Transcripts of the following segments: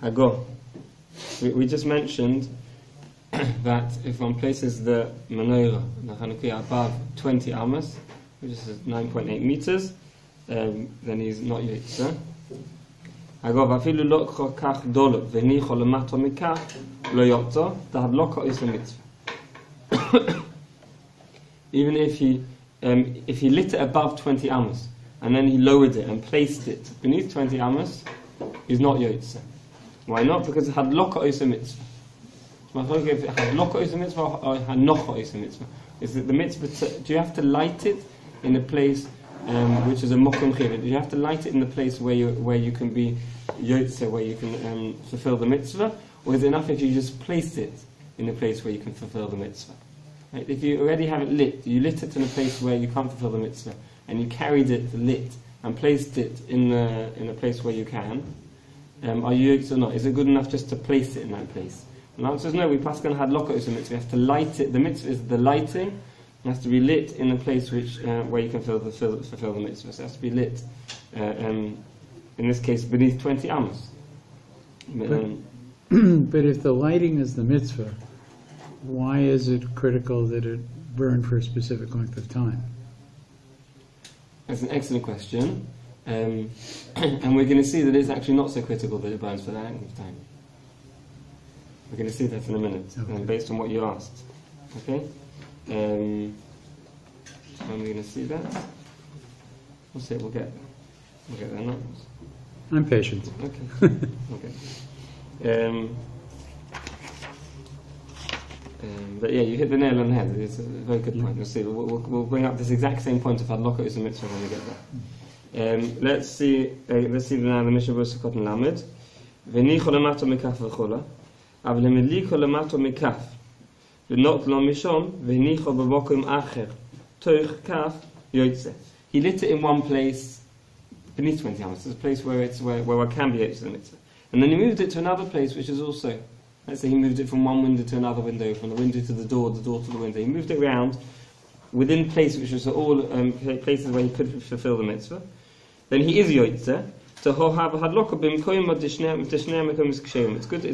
Hago. We just mentioned that if one places the menorah, the HANUKKAH, above 20 amas, which is 9.8 meters, then he's not yotze. Hago, vafilu lo kach dolo v'nicho lemato mikach lo yotze, the hadloka is a mitzvah. Even if he lit it above 20 amas and then he lowered it and placed it beneath 20 amas, he's not yotze. Why not? Because it had hadloka is a mitzvah. Hadloka is a mitzvah or HANUKKAH is a mitzvah. Is it the mitzvah? Do you have to light it in a place which is a cooking-bishul? Do you have to light it in the place where you can be yotze, where you can fulfill the mitzvah, or is it enough if you just place it in a place where you can fulfill the mitzvah? Right? If you already have it lit, you lit it in a place where you can't fulfill the mitzvah, and you carried it lit and placed it in a place where you can, are you yotze or not? Is it good enough just to place it in that place? And the answer is no. We paskin hadloka is a mitzvah. You have to light it. The mitzvah is the lighting. It has to be lit in a place where you can fulfill the mitzvah. So it has to be lit. In this case, beneath 20 amas. But if the lighting is the mitzvah, why is it critical that it burn for a specific length of time? That's an excellent question. And we're going to see that it's actually not so critical that it burns for that length of time. We're going to see that in a minute, okay. Based on what you asked. Okay? When we're going to see that, we'll see. We'll get there now. I'm patient. Okay. Okay. But yeah, you hit the nail on the head. It's a very good point. You'll see. We'll bring up this exact same point of hadloka is a mitzvah when we get there. Let's see now the Mishnah verse Katan Lamed. V'nicho lemato mikaf v'chola. אבל למדליקו למטו מכף ונot לו משום והניחו בבוקם אחר תוך כף יוצא. He lit it in one place beneath 20 amas. It's a place where it can be yotze the mitzvah. And then he moved it to another place which is also, let's say he moved it from one window to another window, from the window to the door to the window. He moved it around within places which are all places where he could fulfill the mitzvah. Then he is yotze. It's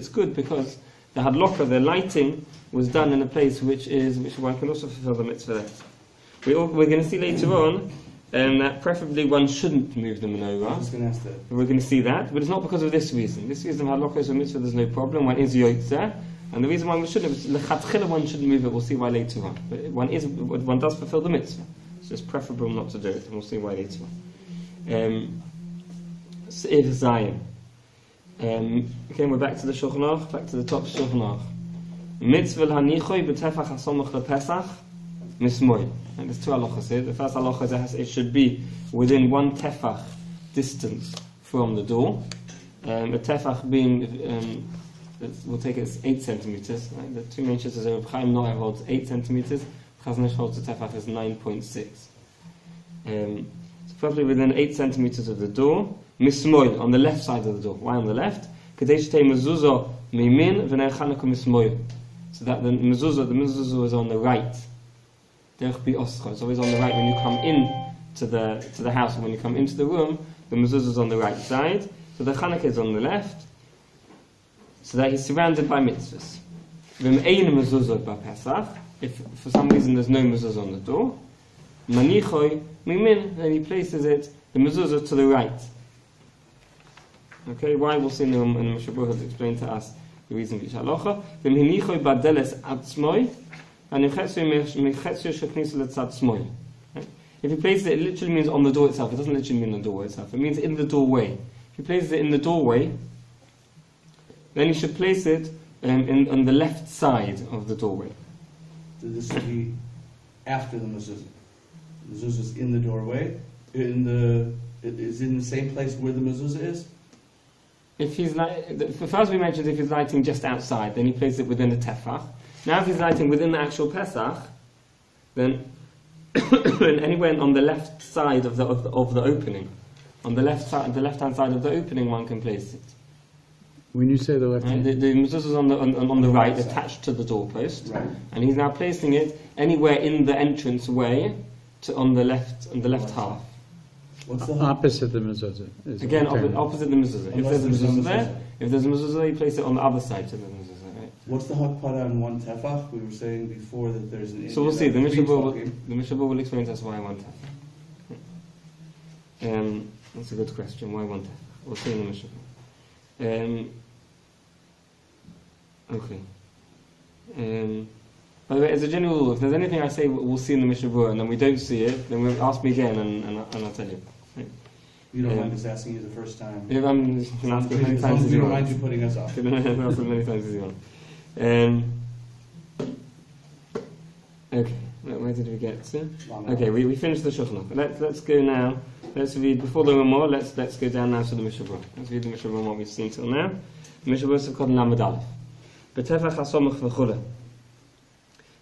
good because the hadloka, the lighting, was done in a place which one can also fulfill the mitzvah. We're going to see later on that preferably one shouldn't move the menorah. I was going to ask that. We're going to see that, but it's not because of this reason. This reason hadloka is a mitzvah, there's no problem. One is yotze, and the reason why we shouldn't is lechatchila one shouldn't move it. We'll see why later on. But one does fulfill the mitzvah. It's just preferable not to do it, and we'll see why later on. Seif Zayin. Okay, we're back to the Shulchan Aruch, back to the top Shulchan Aruch. Mitzvah hanichoi b'tefach hasomach lepesach mismoy. And there's two halachas here. The first halacha is it should be within one tefach distance from the door. The tefach being, we'll take it as 8 centimeters. Right? The two main shittas are Chaim Noah holds 8 centimeters. Chazon Ish holds the tefach as 9.6. So probably within 8 centimeters of the door. Mismoy, on the left side of the door. Why on the left? So that the mezuzah is on the right. It's always on the right when you come in to the house, and when you come into the room, the mezuzah is on the right side. So the Chanukah is on the left, so that he's surrounded by mitzvahs. If for some reason there's no mezuzah on the door, then he places it, the mezuzah, to the right. Okay, why? We'll see in the Mishabur has explained to us the reason for each halacha. If he places it literally means on the door itself. It doesn't literally mean the doorway itself. It means in the doorway. If he places it in the doorway, then he should place it on the left side of the doorway. So this would be after the mezuzah. The mezuzah is in the doorway. It is in the same place where the mezuzah is. If he's first we mentioned if he's lighting just outside, then he places it within the tefach. Now if he's lighting within the actual Pesach, then anywhere on the left side of the opening, on the left-hand side of the opening, one can place it. When you say the left hand, the mezuzah is on the right, attached to the doorpost, right. And he's now placing it anywhere in the entrance way on the left half. What's the opposite the mezuzah. is Again, what we're talking opposite the mezuzah. If Unless there's a there's no mezuzah there, mezuzah. if there's a mezuzah there, you place it on the other side to the mezuzah, right? What's the hakpada on one tefach? We were saying before that there's an. So we'll see. The Indian Mishnah will explain to us why one tefach. That's a good question. Why one tefach? We'll see in the Mishnah. Okay. By the way, as a general rule, if there's anything I say we'll see in the Mishnah Berurah and then we don't see it, then we'll ask me again and I'll tell you. Right? You don't mind us asking you the first time. If I'm you can ask as many As long times as as you you don't want. mind you putting us off. You can ask as many times as you want. Okay, where did we get to? Okay, we finished the Shulchan Aruch. Let's go now. Let's read before the Ramah. Let's go down now to the Mishnah Berurah. Let's read the Mishnah Berurah what we've seen till now. The Mishnah Berurah is called Lamed Aleph. B'tefach hasomach v'chule.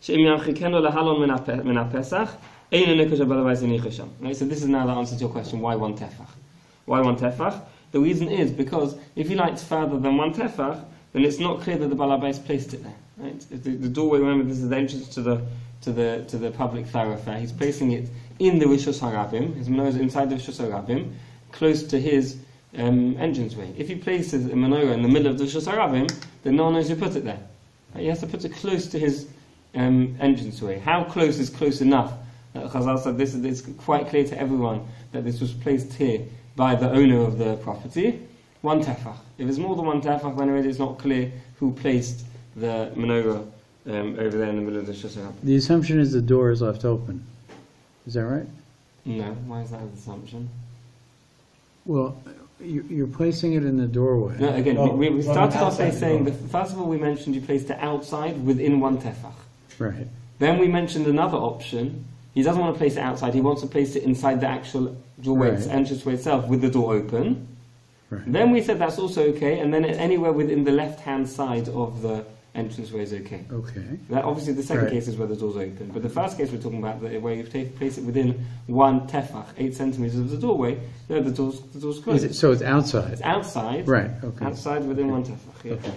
She'im yamchikenu lahalon min ha'pesach ein nekush ha'balabais inichasham. Right, so this is now the answer to your question: why one tefach? Why one tefach? The reason is because if you light further than one tefach, then it's not clear that the balabais placed it there. Right? If the doorway, remember, this is the entrance to the public thoroughfare. He's placing it in the Rishus Harabim. His menorah is inside the Rishus Harabim, close to his entranceway. If he places a menorah in the middle of the Rishus Harabim, then no one knows who put it there. Right? He has to put it close to his entranceway. How close is close enough? Chazal said it's quite clear to everyone that this was placed here by the owner of the property. One tefach. If it's more than one tefach, then already it's not clear who placed the menorah over there in the middle of the Rishus Harabim. The assumption is the door is left open. Is that right? No. Why is that an assumption? Well, you're placing it in the doorway. No, again, No, we from started off outside by the saying door. that first of all we mentioned you placed it outside within one tefach. Right. Then we mentioned another option. He doesn't want to place it outside. He wants to place it inside the actual doorway, Right. entranceway itself, with the door open. Right. Then we said that's also okay, and then anywhere within the left-hand side of the entranceway is okay. Okay. That obviously the second Right. case is where the door's open, but the first case we're talking about, where you place it within one tefach, 8 centimeters of the doorway, there the door's closed. So it's outside. It's outside. Right. Okay. Outside within one tefach. Yeah. Okay.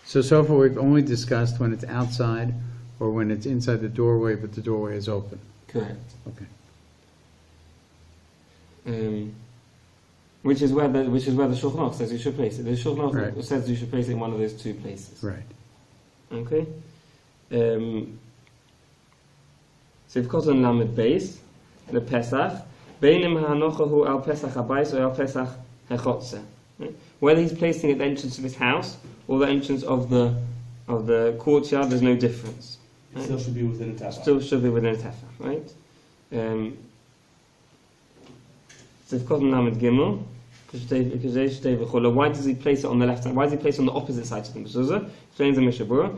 So far we've only discussed when it's outside or when it's inside the doorway, but the doorway is open. Correct. Okay. Which is where the Shulchan Aruch says you should place it. The Shulchan Aruch Right. says you should place it in one of those two places. Right. Okay. So you've got on Lamed Beis, the Pesach. Beinim HANUKKAH hu al Pesach habayis or al Pesach hechotze. Whether he's placing it at the entrance of his house or the entrance of the courtyard, there's no difference. It still should be within a tefach. Still should be within a tefach, right? So you've got Lamed Gimel. Why does he place it on the left side? Why does he place it on the opposite side to the mezuzah? Explains the Mishnah Berurah.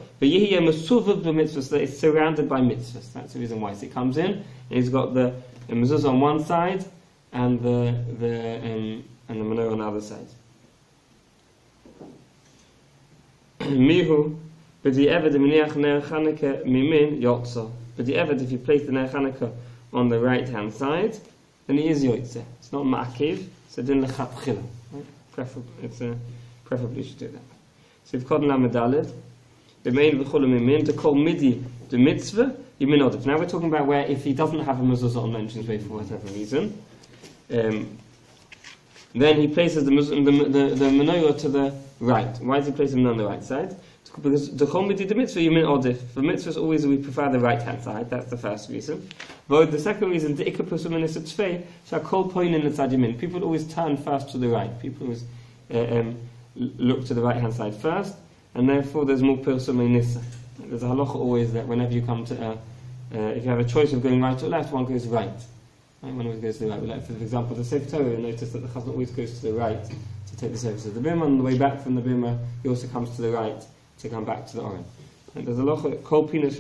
So it's surrounded by mitzvahs. That's the reason why. So it comes in, and he's got the mezuzah on one side, and the menorah on the other side. Mihu, but the eved miniach ner Chanukah mimin yotza. But the eved, if you place the ner Chanukah on the right hand side, then he is yotze. It's not ma'akiv. So din lechatchila. Preferably you should do that. So you've got Lamed Daled. The main v'chol mimin to call midi the mitzvah yimin odif. Now we're talking about where if he doesn't have a mezuzah on the entranceway for whatever reason, then he places the menorah to the right. Why does he place them on the right side? Because the chol midi the mitzvah yimin odif. For mitzvahs always we prefer the right hand side. That's the first reason. But the second reason, the ikar person in the tzvei shall call point in the tzad yamin. People always turn first to the right. People always look to the right hand side first, and therefore there's more person nissa. There's a halacha always that whenever you come to, if you have a choice of going right or left, one goes right. Right? One always goes to the right. Like for example, the Sefer Torah, you'll notice that the chazan always goes to the right to take the service of the bimah. On the way back from the bimah, he also comes to the right to come back to the oren. And there's a halacha kol pinas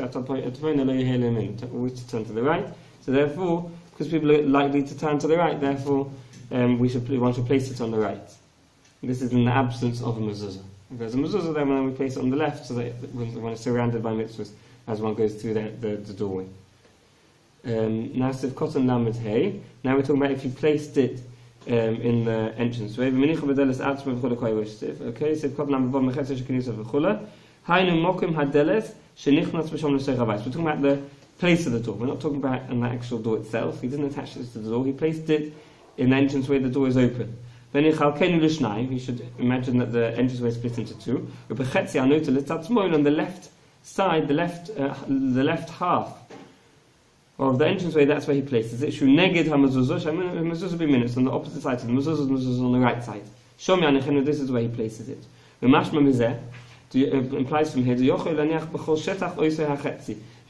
always to turn to the right. So therefore, because people are likely to turn to the right, therefore one should place it on the right. This is in the absence of a mezuzah. If there's a mezuzah, then we place it on the left, so that when it's surrounded by mitzvahs, as one goes through the doorway. Now, Sif Kotan Lamed Hey. Now we're talking about if you placed it in the entranceway. Okay, Sif Kotan Lamed Vav Mechetzer Shekinisa V'chula. Hainu Mokim Hadeles Shenichnas B'Shom L'Sei Chavayis. We're talking about the place of the door. We're not talking about an actual door itself. He didn't attach this to the door. He placed it in the entranceway the door is open. Then you should imagine that the entranceway is split into two. On the left side, the left half of the entranceway, that's where he places it. Mezuzah be minutes on the opposite side. Mezuzah on the right side. This is where he places it. Implies from here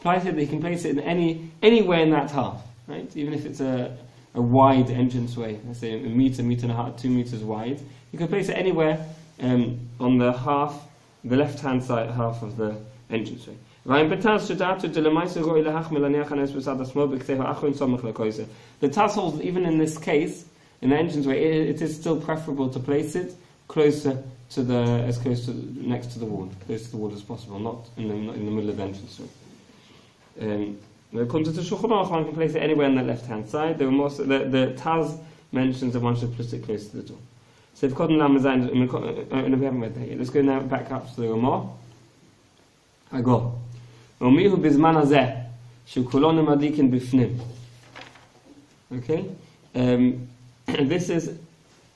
implies that he can place it in anywhere in that half, right? Even if it's a wide entranceway, let's say a meter and a half, 2 meters wide, you can place it anywhere on the left-hand side half of the entranceway. The Taz holds, even in this case, in the entranceway, it is still preferable to place it closer to next to the wall, close to the wall as possible, not in the middle of the entranceway. According to Shulchan Aruch, one can place it anywhere on the left-hand side. The Taz mentions that one should place it close to the door. So if we haven't read that yet. Let's go now back up to the Ramah. I go. Okay. This is,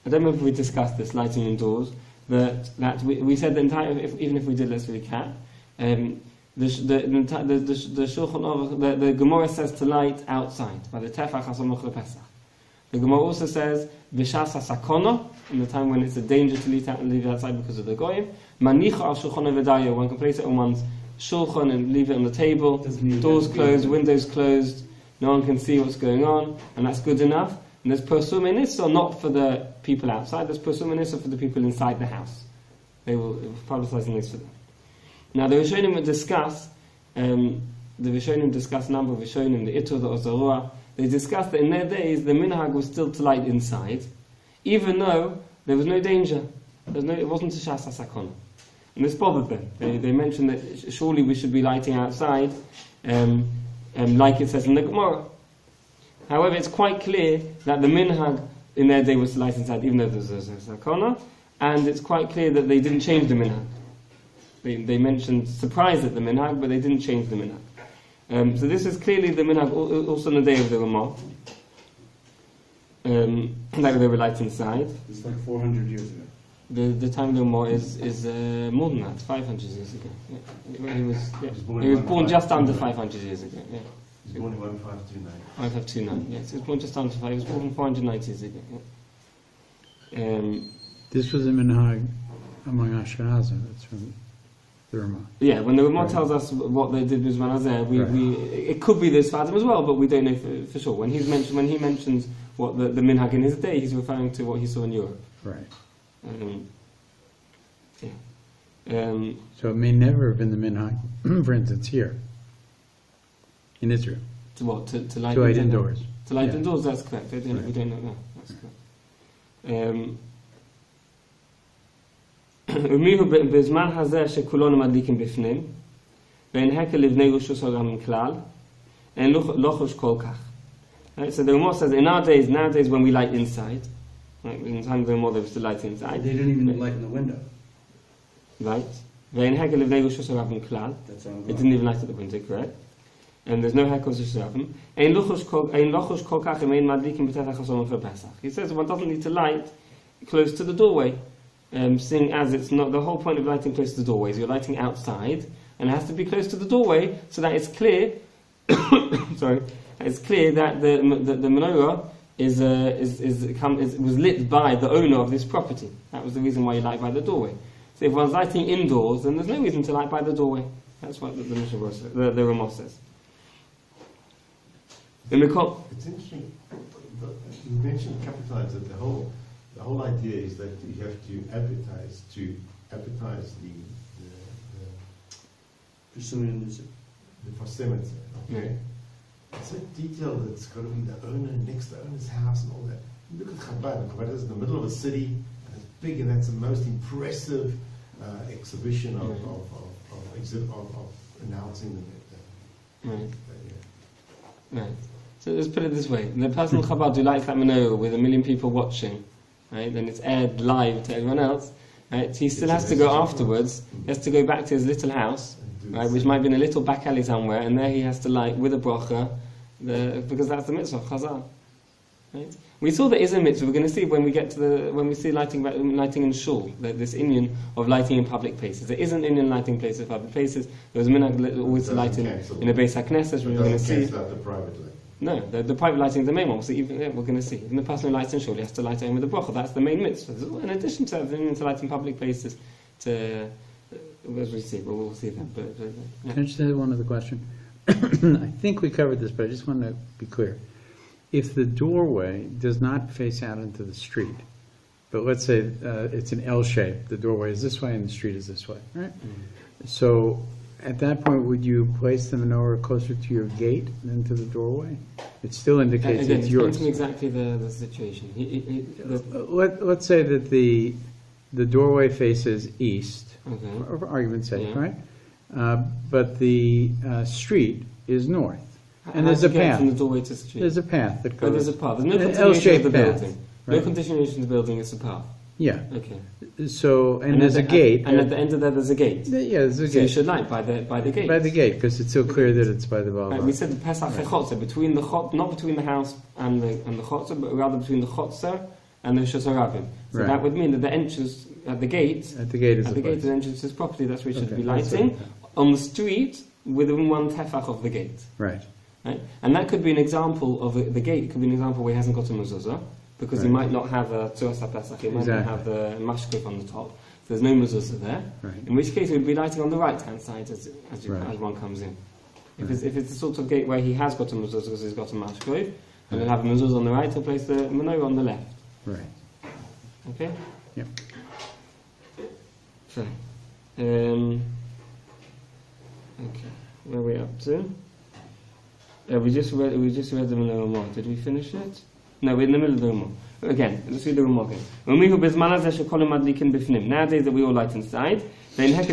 I don't know if we discussed this, lighting indoors, that we said the entire, even if we did, let's recap. The Shulchan Aruch, the Gemara says to light outside by the Tefach HaSamuch LePesach. The Gemara also says B'shas HaSakona, in the time when it's a danger to leave it outside because of the goyim. Manicha al Shulchan V'dayo, one can place it on one's shulchan and leave it on the table. Doors closed, windows closed, no one can see what's going on, and that's good enough. And there's Persum Enissa not for the people outside. There's Persum Enissa for the people inside the house. They will publicizing this for them. Now the Rishonim would discuss, a number of Rishonim, the Itur, the Ozarua, they discussed that in their days the minhag was still to light inside, even though there was no danger. It wasn't a Shas HaSakona. And this bothered them. They mentioned that surely we should be lighting outside, like it says in the Gemara. However, it's quite clear that the minhag in their day was to light inside, even though there was a Sakona, and it's quite clear that they didn't change the minhag. They mentioned surprise at the minhag, but they didn't change the minhag. So this is clearly the minhag also on the day of the Ramah. Like they were lighting inside. It's like 400 years ago. The time of the Ramah is more than that, 500 years ago. Yeah. He was born just under 500 years ago. Yeah. He was born in 1529. 1529, yes. He was born just under 5. He was born 490 years ago. Yeah. This was a minhag among Ashkenazim. That's from the Ramah. Yeah, when the Ramah tells us what they did with Manazeh, it could be this Fatim as well, but we don't know for sure. When he mentions what the minhag in his day, he's referring to what he saw in Europe. Right. So it may never have been the minhag, for instance, here in Israel. To what? To light indoors. To light indoors, that's correct. We don't know that. That's correct. בזמן הזה שכולנו מדליקים בפנים ואין הקל לבני רשוס העולם כלל אין לוחש כל כך. So the Ramah says in nowadays when we light inside, right, in the time of the Ramah there was the light inside. They didn't even light in the window. Right. ואין הקל לבני רשוס העולם כלל. It didn't even light at the window, correct? And there's no hekel zishravim. Ein lochush kol kach im ein madlikim b'tefach haSamuch LePesach. He says one doesn't need to light close to the doorway. Seeing as it's not the whole point of lighting close to the doorway is you're lighting outside, and it has to be close to the doorway so that it's clear. Sorry, it's clear that the menorah was lit by the owner of this property. That was the reason why you light by the doorway. So if one's lighting indoors, then there's no reason to light by the doorway. That's what the Ramah says. It's interesting. You mentioned a couple of times that the whole idea is that you have to advertise the proximity. Okay. Yeah. It's a detail that's got to be the owner next to the owner's house and all that. Look at Chabad. Chabad is in the middle of a city, and it's big, and that's the most impressive exhibition of announcing the right. Right. So let's put it this way: the person in Chabad who lights that menorah with 1 million people watching, right? Then it's aired live to everyone else. Right? He still has to go afterwards. He has to go back to his little house, right, which might be in a little back alley somewhere, and there he has to light with a bracha, because that's the mitzvah of Chazal. Right? We saw there is a mitzvah. We're going to see when we see lighting in shul, this inyan of lighting in public places. There is an inyan lighting places in public places. There was a minhag always to light in a Beis HaKnesses. We're going to see. Cancel out the private light. No, the private lighting is the main one. So we're going to see. Even the person who lights in shul, he has to light in with a bracha. That's the main mitzvah. In addition to that, there's to light in public places. As we see, we'll see that. Can I just add one other question? I think we covered this, but I just want to be clear. If the doorway does not face out into the street, but let's say it's an L shape, the doorway is this way and the street is this way, right? So at that point, would you place the menorah closer to your gate than to the doorway? It still indicates it's yours. Again, exactly the situation. Let's say that the doorway faces east, Okay. for argument's sake, Yeah. right? But the street is north. And How there's do a you get path. from the doorway to the street. There's a path that Oh, goes. there's a path. There's no An continuation of L-shaped the path, building. right? No continuation of the building. It's a path. Yeah. Okay. So and there's a gate. And at the end of that, there's a gate. Yeah, there's a So you gate. should light by the gate. By the gate, because it's so clear that it's by the Right, Baal. we said the Pesach Chotzer, between the not between the house and the Chotzer, but rather between the Chotzer and the Shus HaRabim. So Right. that would mean that the entrance at the gate, At the gate is at the the gate, place. the entrance is properly. That's where you should Okay, be that's lighting okay. on the street within one tefach of the gate. Right. Right? And that could be an example of the gate. Could be an example where he hasn't got a mezuzah because he Right. might not have a tzuras HaPesach. He might not Exactly. have the mashkuf on the top. So there's no mezuzah there. Right. In which case, he would be lighting on the right-hand side as Right. one comes in. If Right. it's the sort of gate where he has got a mezuzah because he's got a mashkuf, and he'll have a mezuzah on the right, he'll place the menorah on the left. Right. Okay. Yep. So, okay, where are we up to? We just read the Menorah. Did we finish it? No, we're in the middle of the Ramah. Again, let's read the Ramah again. Nowadays that we all light inside, and there's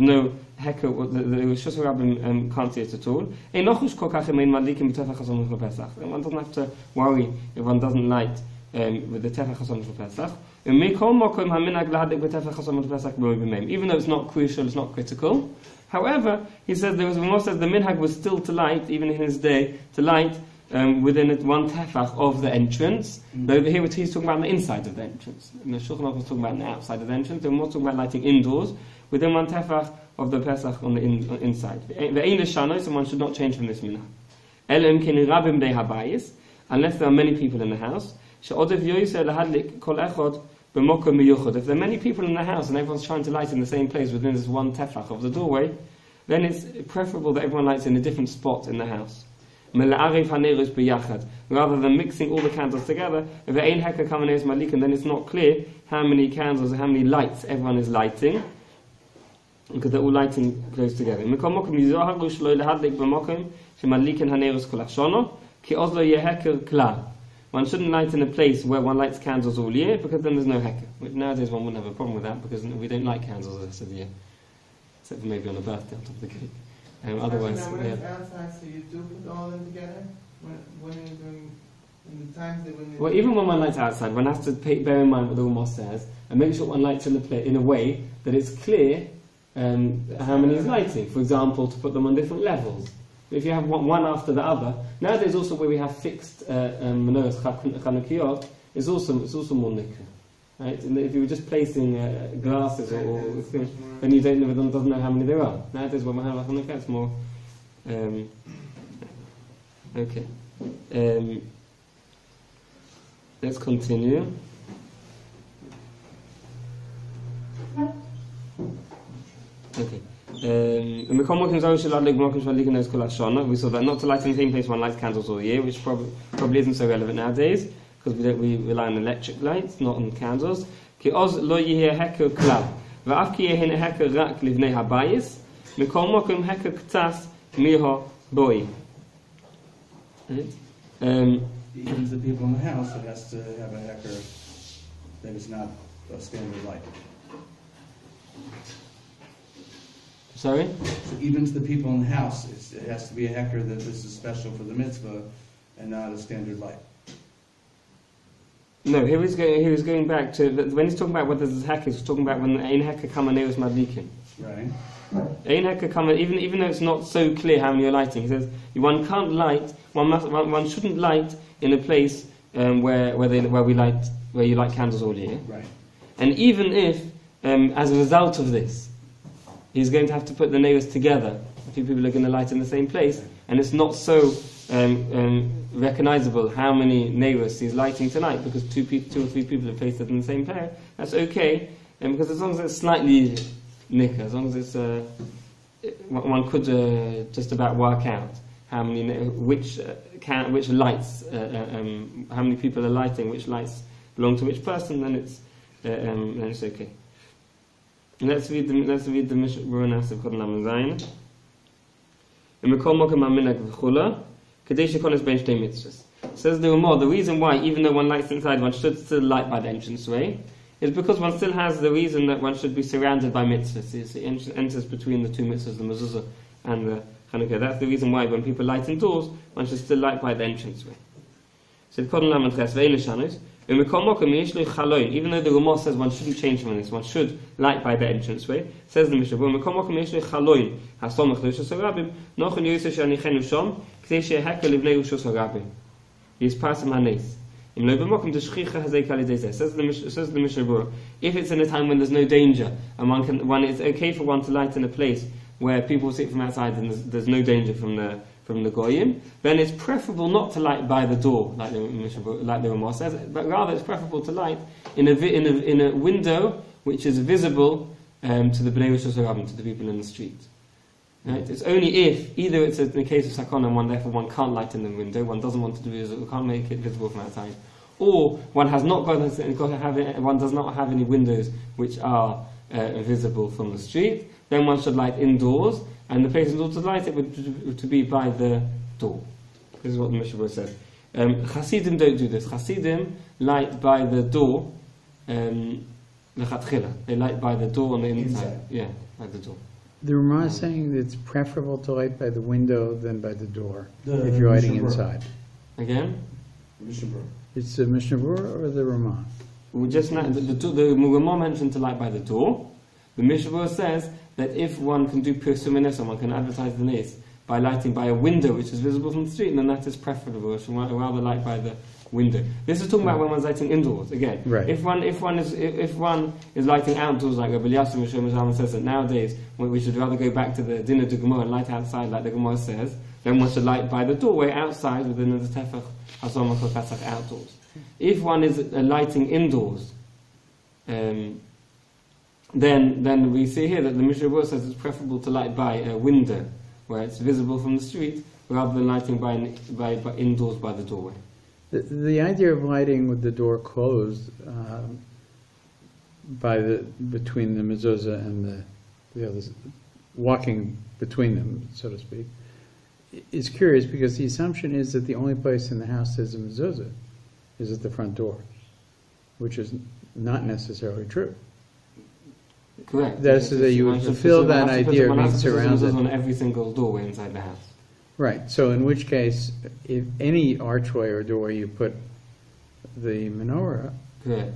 no hecker, the Shus HaRabim can't see it at all. And one doesn't have to worry if one doesn't light with the tefach hason for Pesach. Even though it's not crucial, it's not critical. However, he says the minhag was still to light, even in his day, to light within one tefach of the entrance. But over here, he's talking about the inside of the entrance. And the Shulchan Aruch was talking about the outside of the entrance. And we're talking about lighting indoors within one tefach of the Pesach on the inside. So one should not change from this minhag. Unless there are many people in the house. If there are many people in the house and everyone's trying to light in the same place within this one tefach of the doorway, then it's preferable that everyone lights in a different spot in the house. Rather than mixing all the candles together, if there ain't hecker coming as malik, and then it's not clear how many candles or how many lights everyone is lighting, because they're all lighting close together. One shouldn't light in a place where one lights candles all year, because then there's no hecker. Which nowadays one wouldn't have a problem with that, because we don't light candles the rest of the year. Except for maybe on a birthday on top of the cake. Otherwise, when it's outside, so you do put all of them together? When you're doing, in the times that when you're... Well, even when one lights outside, one has to bear in mind what the Ramah says, and make sure one lights in a way that it's clear how many is lighting. For example, to put them on different levels. If you have one after the other, nowadays also where we have fixed menorahs, chanukiot, it's also more nicker, right? And if you were just placing glasses or things, then you doesn't know how many there are. Nowadays when we have a chanukiah, it's more. Okay. Let's continue. Okay. We saw that not to light in the same place one lights candles all year, which probably isn't so relevant nowadays, because we rely on electric lights, not on candles. Even the people in the house, it has to have a hecker that is not a standard light. Sorry? So even to the people in the house, it has to be a hecker that this is special for the mitzvah and not a standard light. No, he was going back to when he's talking about what this is hecker. He's talking about when the ein hecker kama neus madlikin. Right. Ein HANUKKAH, even though it's not so clear how many you're lighting, he says one can't light. One shouldn't light in a place where you light candles all year. Right. And even if, as a result of this, he's going to have to put the neighbors together, a few people are going to light in the same place, and it's not so recognizable how many neighbors he's lighting tonight because two or three people have placed it in the same pair. That's okay, because as long as it's slightly nicker, as long as it's one could just about work out how many which lights, how many people are lighting, which lights belong to which person, then it's okay. And let's read the Menorah of Kodesh Lamed Zayin. Says the Ramah, the reason why, even though one lights inside, one should still light by the entranceway, is because one still has the reason that one should be surrounded by mitzvahs. He enters between the two mitzvahs, the mezuzah and the HANUKKAH. That's the reason why when people light indoors, one should still light by the entranceway. So even though the Ramah says one shouldn't change from this, one should light by the entranceway, says the Mishnah, says the Mishnah, if it's in a time when there's no danger, and it's okay for one to light in a place where people sit from outside and there's no danger from the goyim, then it's preferable not to light by the door, like the Ramah says, but rather it's preferable to light in a window which is visible to the Bnei Rosh Hashanah, to the people in the street. Right? It's only if either it's in the case of sakana, therefore one can't light in the window, one doesn't want to do it, can't make it visible from outside, or one has not got to have it, one does not have any windows which are visible from the street, then one should light indoors, and the place indoors to light it would to be by the door. This is what the Mishnah says. Hasidim don't do this. Hasidim light by the door. They light by the door on the inside. Yeah, by the door. The Ramah is saying that it's preferable to light by the window than by the door if you're lighting inside. Again? Mishnah. It's the Mishnah or the Ramah? We just the Ramah mentioned to light by the door. The Mishnah says that if one can do shemoneh-esrei, one can advertise the nes by lighting by a window which is visible from the street, then that is preferable. One should rather light by the window. This is talking about when one's lighting indoors. Again, right. If one is lighting outdoors, like Rabbi Eliezer says that nowadays we should rather go back to the dinner de Gemara and light outside, like the Gemara says, then one should light by the doorway outside within the tefach hasomach pesach outdoors. If one is lighting indoors, then we see here that the Mishnah says it's preferable to light by a window where it's visible from the street rather than lighting by indoors by the doorway. The idea of lighting with the door closed between the mezuzah and the others, walking between them, so to speak, is curious because the assumption is that the only place in the house there's a mezuzah is at the front door, which is not necessarily true. Correct. That's so that you would fulfill that idea of being surrounded on every single doorway inside the house. Right. So in which case, if any archway or doorway you put the menorah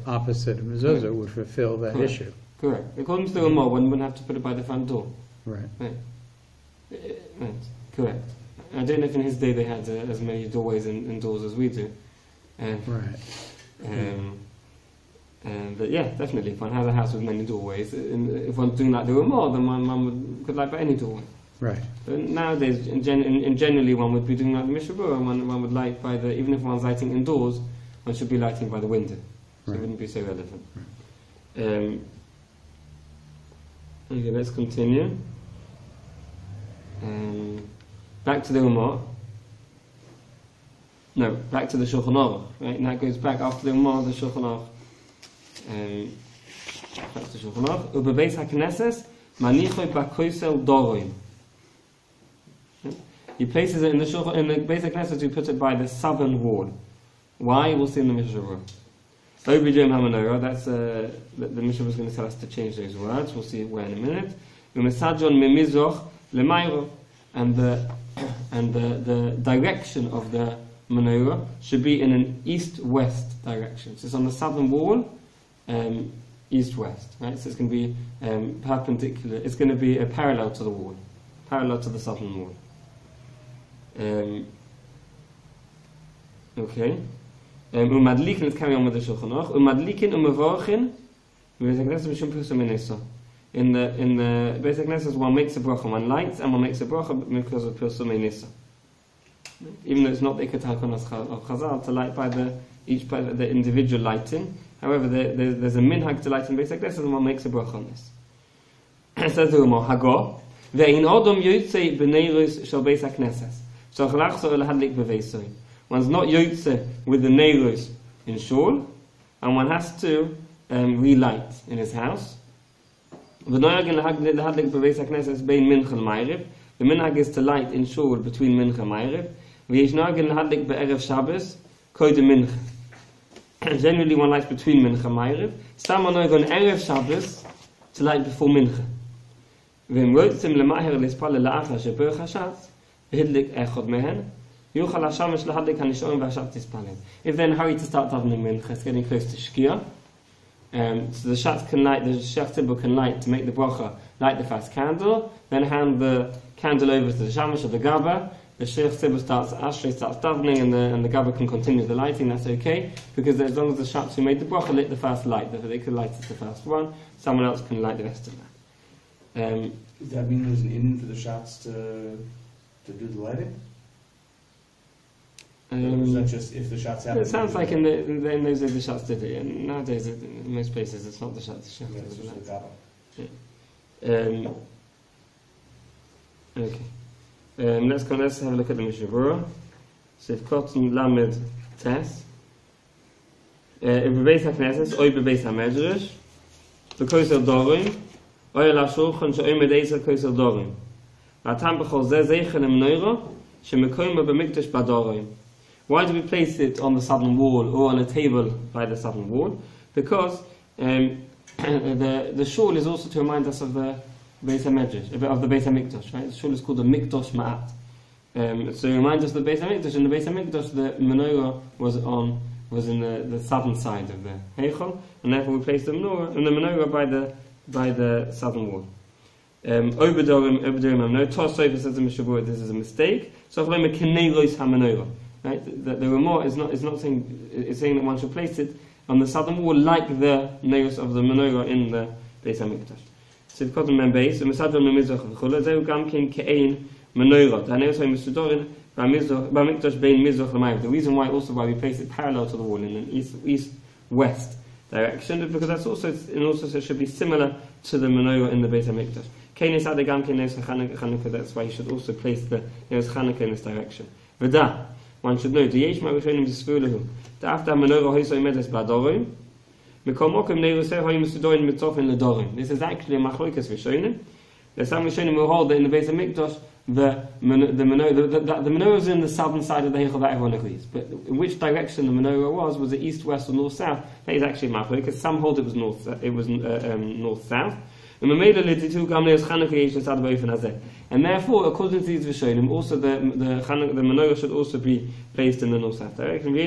opposite of mezuzah would fulfill that issue. Correct. According to the Ramah, one wouldn't have to put it by the front door. Right. Right. Correct. I don't know if in his day they had as many doorways and doors as we do. Right. But yeah, definitely, if one has a house with many doorways, if one's doing like the Ramah, then one could light by any doorway. Right. But nowadays, generally, one would be doing like the Mishnah, and one would light by the, even if one's lighting indoors, one should be lighting by the window. So it wouldn't be so relevant. Right. Okay, let's continue. Back to the Ramah. No, back to the Shulchan Aruch. Right, and that goes back after the Ramah, the Shulchan Aruch. Back to the Shulchan Aruch. Ubebeis HaKnesses manichoi b'koisel doroim. He places it in the Beis HaKnesses. He puts it by the southern wall. Why? We'll see in the Mishnah. Obidiyom HaMenorah. That's the Mishnah was going to tell us to change those words. We'll see where in a minute. Umesajon memizoch lemayro, and the direction of the menorah should be in an east-west direction. So it's on the southern wall, east-west, right? So it's going to be perpendicular. It's going to be parallel to the wall, parallel to the southern wall. Okay. Umadlikin, let's carry on with the Shulchan Aruch. Umadlikin umevorchin v'Beis HaKnesses b'shum pirsa menorah. In the Beis HaKnesses, one makes a bracha, one lights, and one makes a bracha because of pirsa menorah. Even though it's not the ikatakon of Chazal to light by the individual lighting. However, there's a minhag to light in Beis HaKnesses, and one makes a bracha on this. It says the Gemara, Hago ve'in odom yotzei b'neiros shel Beis HaKnesses shel chalachzor lahadlik b'veisoi. One's not yotze with the neiros in shul, and one has to relight in his house. The minhag is to light in shul between mincha and ma'ariv. Generally, one lights between mincha and ma'ariv. Stam on erev Shabbos to light before mincha. If they're in a hurry to start davening mincha, it's getting close to Shkia. So the Shach can light, the Shach Tzibur can light to make the bracha, light the first candle, then hand the candle over to the Shamash or the Gaba. The Shach Tzibur starts davening, and the Gaba can continue the lighting. That's okay, because as long as the Shach who made the bracha lit the first light, they could light the first one, someone else can light the rest of that. Does that mean there's an in for the Shachs to do the lighting? Or is that just if the shots happen? It sounds like in those days the shots did it, and nowadays in most places it's not the shots. Yeah, it's just the Gaba. Okay. Let's have a look at the Mishnah Berurah. So if Kotzen Lamed Tes, Beis HaKnesses, Oy Beis HaMedrash, the Kosel Dorim, Oy La Shulchan She'oy Medeisa Kosel Dorim. Atam B'chol Zeh Zeichen Menorah, Shemekoyma B'mikdash B'Dorim. Why do we place it on the southern wall or on a table by the southern wall? Because the shul is also to remind us of the Beis HaMedrash, of the Beis HaMikdash, right? The shul is called the Mikdash Ma'at. So it reminds us of the Beis HaMikdash. In the Beis HaMikdash, the menorah was in the southern side of the Heichal, and therefore we placed the menorah by the southern wall. Obedorim Amno, Tossover says in Mishnah Berurah this is a mistake. So right? The Ramah is not saying, it's saying that one should place it on the southern wall like the nails of the menorah in the Beis HaMikdash. So the Kotten Membeis, the Mesadron Memizrach v'chula, Zeu Gamkin Ke'ein Menorah. The nails are Mesudorin B'Mikdash Bein Mizrach L'mayim. The reason why we place it parallel to the wall in an east-west direction is because that's also it should be similar to the menorah in the Beis HaMikdash. Ke'ein Sadeh Gamkin Neus HaChanukah. That's why you should also place the Neus HaChanukah in this direction. V'da. One should know, the Yesh Ma'rishonim Zesfulahu, the after Menorah Hoysoi Medes Ba'Dorim, Mekom Mokim Neiruseh Hoyim Mesudorin Mitzofin L'Dorim. This is actually a Machlokas Rishonim. There's some Rishonim who hold that in the Beis HaMikdash, the menorah was in the southern side of the Heichal, that everyone agrees. But in which direction the menorah was it east, west, or north, south? That is actually Machlokas. Some hold it was north, south. And therefore, according to these Rishonim, also the menorah should also be placed in the north-south direction. And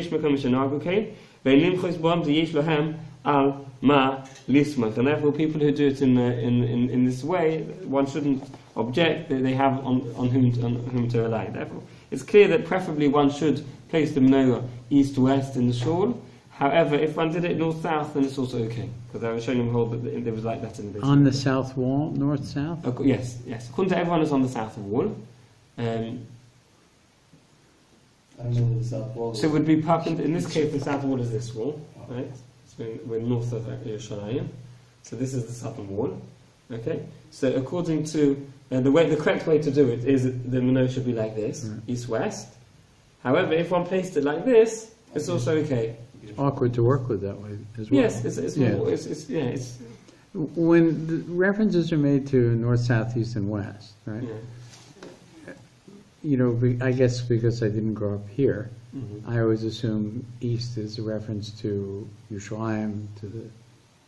therefore, people who do it in this way, one shouldn't object that they have on whom to rely. Therefore, it's clear that preferably one should place the menorah east-west in the shul. However, if one did it north-south, then it's also okay. Because I was showing them hold that there was like that in the Beis. On the south wall, north-south? Yes. According to everyone, it's on the south wall. I don't know where the south wall is. So it would be perpendicular. In this case, the south wall is this wall, right? So we're north of Yerushalayim. So this is the southern wall. Okay. So according to the correct way to do it is the menorah should be like this, east-west. However, if one placed it like this, it's also okay. It's awkward to work with that way as well. Yes, it's when the references are made to north, south, east, and west, right? Yeah. You know, I guess because I didn't grow up here, I always assume east is a reference to Yerushalayim, to the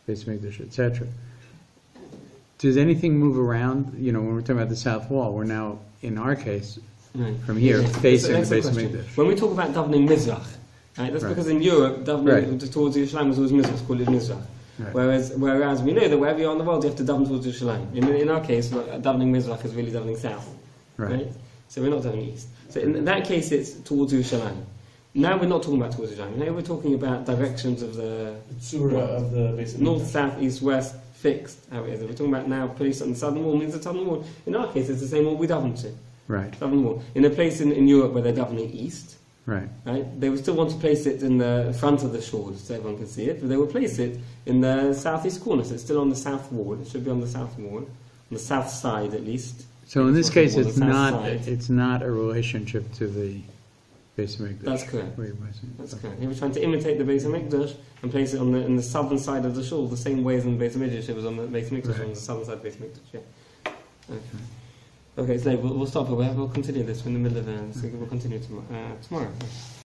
Beis Mikdash, etc. Does anything move around? You know, when we're talking about the south wall, we're now, in our case, from here, facing the Beis Mikdash. When we talk about davening Mizrach, right, that's because in Europe, davening towards Yerushalayim was always Mizrach, it's called Mizrach. Right. Whereas we know that wherever you are in the world, you have to daven towards Yerushalayim. In our case, davening Mizrach is really davening south, right? So we're not davening east. So in that case, it's towards Yerushalayim. Now we're not talking about towards Yerushalayim. Now we're talking about directions of the Surah of the basic north, south, east, west, fixed. How it is. If we're talking about now, place on the southern wall means the southern wall. In our case, it's the same wall we daven to. Right. Southern wall. In a place in Europe where they're davening east, Right. right? They would still want to place it in the front of the shul so everyone can see it, but they will place it in the southeast corner, so it's still on the south wall. It should be on the south wall, on the south side at least. So in this case, it's It's not a relationship to the Beis Hamikdash. That's correct. Where was it? That's correct. He was trying to imitate the Beis Hamikdash and place it in the southern side of the shul, the same way as in the Beis Hamikdash. It was on the Beis Hamikdash, on the southern side of the Beis Hamikdash. Yeah. Okay. Okay, so we'll stop here. We'll continue this. We're in the middle of so we'll continue tomorrow.